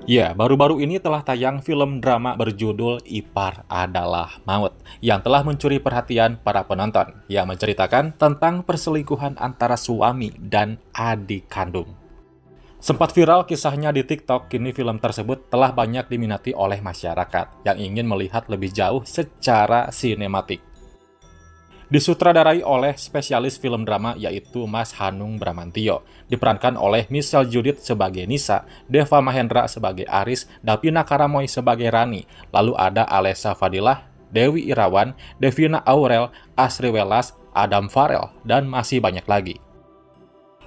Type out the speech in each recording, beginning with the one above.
Ya, baru-baru ini telah tayang film drama berjudul Ipar Adalah Maut yang telah mencuri perhatian para penonton yang menceritakan tentang perselingkuhan antara suami dan adik kandung. Sempat viral kisahnya di TikTok, kini film tersebut telah banyak diminati oleh masyarakat yang ingin melihat lebih jauh secara sinematik. Disutradarai oleh spesialis film drama yaitu Mas Hanung Bramantyo, diperankan oleh Michelle Judith sebagai Nisa, Deva Mahendra sebagai Aris, Davina Karamoy sebagai Rani, lalu ada Alessa Fadilah, Dewi Irawan, Devina Aurel, Asri Welas, Adam Farel, dan masih banyak lagi.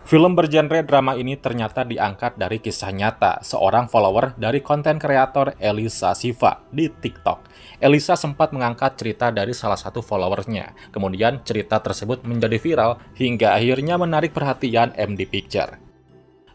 Film bergenre drama ini ternyata diangkat dari kisah nyata seorang follower dari konten kreator Elisa Siva di TikTok. Elisa sempat mengangkat cerita dari salah satu followersnya. Kemudian cerita tersebut menjadi viral hingga akhirnya menarik perhatian MD Picture.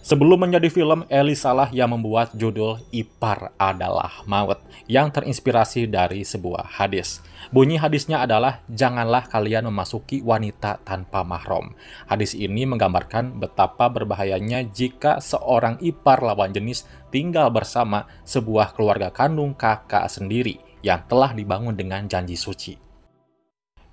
Sebelum menjadi film, Elisa lah yang membuat judul Ipar Adalah Maut yang terinspirasi dari sebuah hadis. Bunyi hadisnya adalah, janganlah kalian memasuki wanita tanpa mahram. Hadis ini menggambarkan betapa berbahayanya jika seorang ipar lawan jenis tinggal bersama sebuah keluarga kandung kakak sendiri yang telah dibangun dengan janji suci.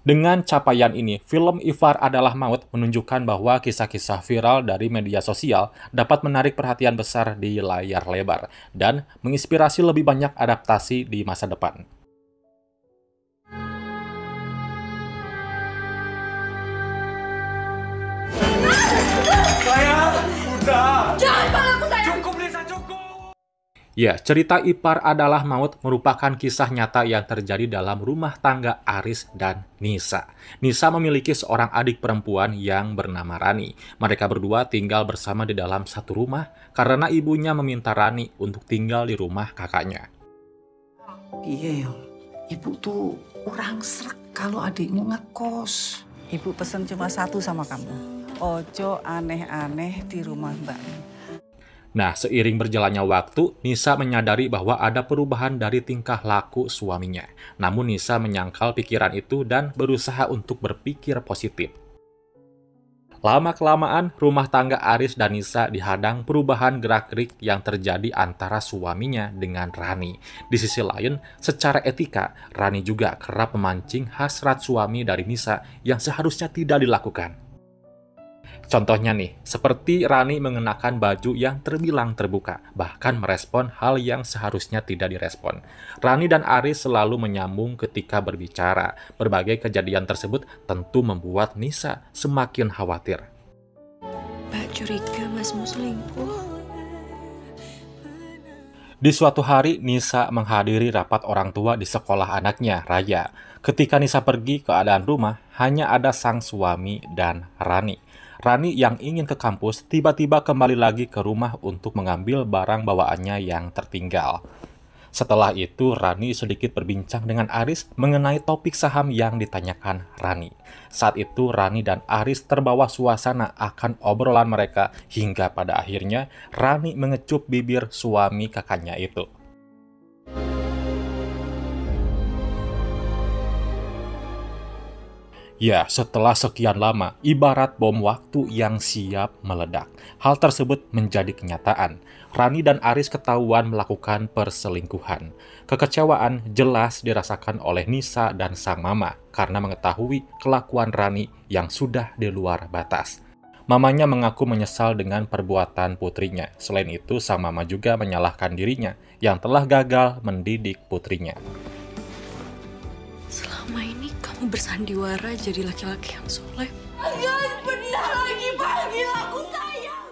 Dengan capaian ini, film Ipar Adalah Maut menunjukkan bahwa kisah-kisah viral dari media sosial dapat menarik perhatian besar di layar lebar dan menginspirasi lebih banyak adaptasi di masa depan. Sayang, udah. Jangan palaku sayang. Cukup, Nisa, cukup. Ya, cerita Ipar Adalah Maut merupakan kisah nyata yang terjadi dalam rumah tangga Aris dan Nisa. Nisa memiliki seorang adik perempuan yang bernama Rani. Mereka berdua tinggal bersama di dalam satu rumah karena ibunya meminta Rani untuk tinggal di rumah kakaknya. Iya, ibu tuh kurang srek kalau adikmu ngekos. Ibu pesen cuma satu sama kamu. Ojo aneh-aneh di rumah Mbak. Nah, seiring berjalannya waktu, Nisa menyadari bahwa ada perubahan dari tingkah laku suaminya. Namun Nisa menyangkal pikiran itu dan berusaha untuk berpikir positif. Lama-kelamaan, rumah tangga Aris dan Nisa dihadang perubahan gerak-gerik yang terjadi antara suaminya dengan Rani. Di sisi lain, secara etika, Rani juga kerap memancing hasrat suami dari Nisa yang seharusnya tidak dilakukan. Contohnya nih, seperti Rani mengenakan baju yang terbilang terbuka, bahkan merespon hal yang seharusnya tidak direspon. Rani dan Aris selalu menyambung ketika berbicara. Berbagai kejadian tersebut tentu membuat Nisa semakin khawatir. Mbak curiga masmu selingkuh. Di suatu hari, Nisa menghadiri rapat orang tua di sekolah anaknya, Raya. Ketika Nisa pergi ke keadaan rumah, hanya ada sang suami dan Rani. Rani yang ingin ke kampus tiba-tiba kembali lagi ke rumah untuk mengambil barang bawaannya yang tertinggal. Setelah itu, Rani sedikit berbincang dengan Aris mengenai topik saham yang ditanyakan Rani. Saat itu, Rani dan Aris terbawa suasana akan obrolan mereka hingga pada akhirnya Rani mengecup bibir suami kakaknya itu. Ya, setelah sekian lama, ibarat bom waktu yang siap meledak. Hal tersebut menjadi kenyataan. Rani dan Aris ketahuan melakukan perselingkuhan. Kekecewaan jelas dirasakan oleh Nisa dan sang mama karena mengetahui kelakuan Rani yang sudah di luar batas. Mamanya mengaku menyesal dengan perbuatan putrinya. Selain itu, sang mama juga menyalahkan dirinya yang telah gagal mendidik putrinya. Selama ini kamu bersandiwara jadi laki-laki yang soleh. Jangan pernah lagi panggil aku sayang.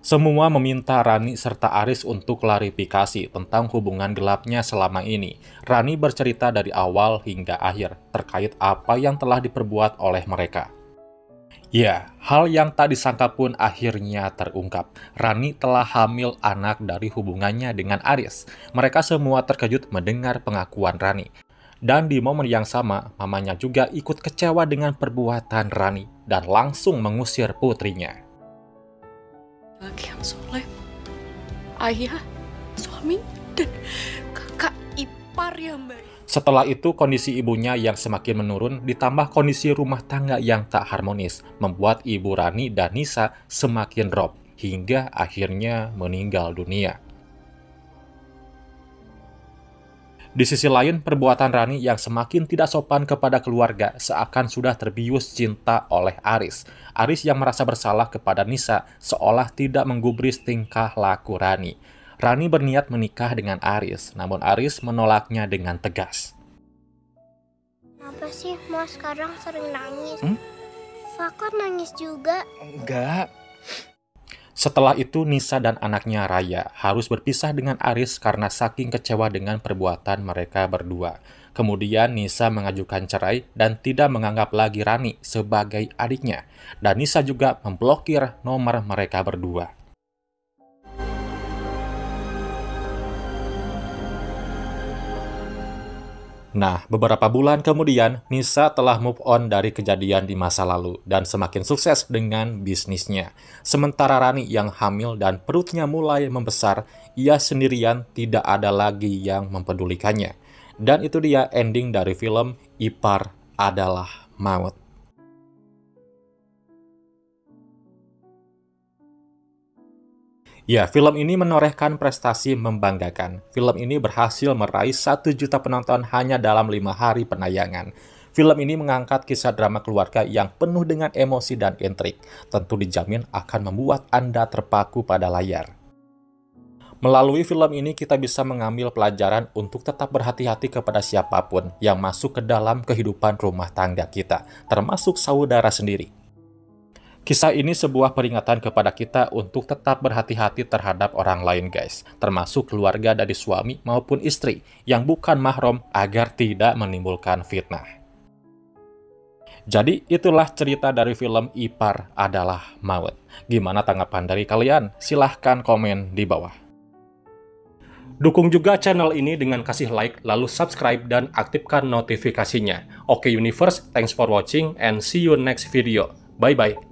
Semua meminta Rani serta Aris untuk klarifikasi tentang hubungan gelapnya selama ini. Rani bercerita dari awal hingga akhir terkait apa yang telah diperbuat oleh mereka. Ya, hal yang tak disangka pun akhirnya terungkap. Rani telah hamil anak dari hubungannya dengan Aris. Mereka semua terkejut mendengar pengakuan Rani. Dan di momen yang sama, mamanya juga ikut kecewa dengan perbuatan Rani dan langsung mengusir putrinya. Laki yang soleh, ayah, suami, dan kakak ipar yang baik. Setelah itu, kondisi ibunya yang semakin menurun ditambah kondisi rumah tangga yang tak harmonis, membuat ibu Rani dan Nisa semakin drop hingga akhirnya meninggal dunia. Di sisi lain, perbuatan Rani yang semakin tidak sopan kepada keluarga seakan sudah terbius cinta oleh Aris. Aris yang merasa bersalah kepada Nisa seolah tidak menggubris tingkah laku Rani. Rani berniat menikah dengan Aris, namun Aris menolaknya dengan tegas. Kenapa sih Mo sekarang sering nangis? Fakor nangis juga. Enggak. Setelah itu, Nisa dan anaknya Raya harus berpisah dengan Aris karena saking kecewa dengan perbuatan mereka berdua. Kemudian Nisa mengajukan cerai dan tidak menganggap lagi Rani sebagai adiknya. Dan Nisa juga memblokir nomor mereka berdua. Nah, beberapa bulan kemudian, Nisa telah move on dari kejadian di masa lalu dan semakin sukses dengan bisnisnya. Sementara Rani yang hamil dan perutnya mulai membesar, ia sendirian tidak ada lagi yang mempedulikannya. Dan itu dia ending dari film Ipar Adalah Maut. Ya, film ini menorehkan prestasi membanggakan. Film ini berhasil meraih 1 juta penonton hanya dalam 5 hari penayangan. Film ini mengangkat kisah drama keluarga yang penuh dengan emosi dan intrik. Tentu dijamin akan membuat Anda terpaku pada layar. Melalui film ini kita bisa mengambil pelajaran untuk tetap berhati-hati kepada siapapun yang masuk ke dalam kehidupan rumah tangga kita, termasuk saudara sendiri. Kisah ini sebuah peringatan kepada kita untuk tetap berhati-hati terhadap orang lain guys, termasuk keluarga dari suami maupun istri yang bukan mahram agar tidak menimbulkan fitnah. Jadi itulah cerita dari film Ipar Adalah Maut. Gimana tanggapan dari kalian? Silahkan komen di bawah. Dukung juga channel ini dengan kasih like, lalu subscribe dan aktifkan notifikasinya. Oke Universe, thanks for watching and see you next video. Bye-bye.